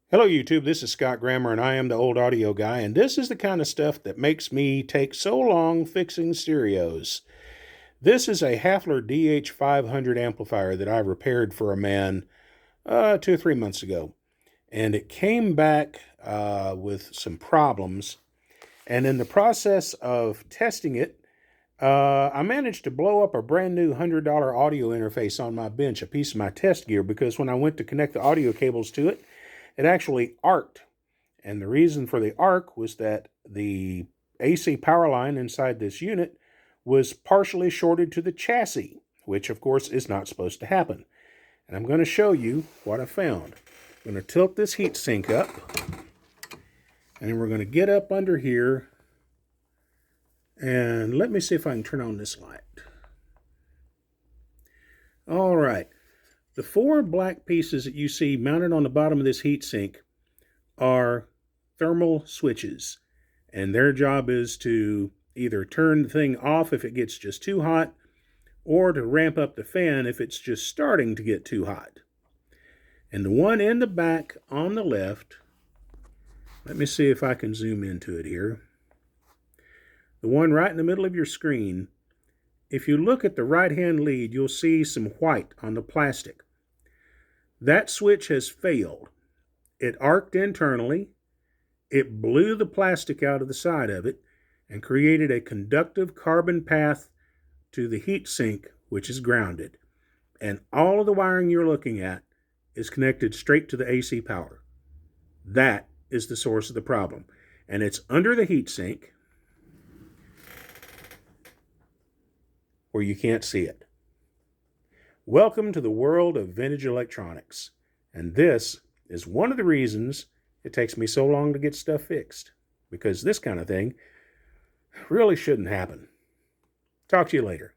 Hello YouTube, this is Scott Grammer and I am the old audio guy, and this is the kind of stuff that makes me take so long fixing stereos. This is a Hafler DH500 amplifier that I repaired for a man 2 or 3 months ago. And it came back with some problems, and in the process of testing it, I managed to blow up a brand new $100 audio interface on my bench, a piece of my test gear, because when I went to connect the audio cables to it, it actually arced. And the reason for the arc was that the AC power line inside this unit was partially shorted to the chassis, which of course is not supposed to happen. And I'm going to show you what I found. I'm going to tilt this heatsink up, and then we're going to get up under here, and let me see if I can turn on this light. All right. The four black pieces that you see mounted on the bottom of this heatsink are thermal switches, and their job is to either turn the thing off if it gets just too hot, or to ramp up the fan if it's just starting to get too hot. And the one in the back on the left, let me see if I can zoom into it here. The one right in the middle of your screen, if you look at the right-hand lead, you'll see some white on the plastic. That switch has failed. It arced internally, it blew the plastic out of the side of it, and created a conductive carbon path to the heatsink, which is grounded. And all of the wiring you're looking at is connected straight to the AC power. That is the source of the problem. And it's under the heatsink where you can't see it. Welcome to the world of vintage electronics. And this is one of the reasons it takes me so long to get stuff fixed, because this kind of thing really shouldn't happen. Talk to you later.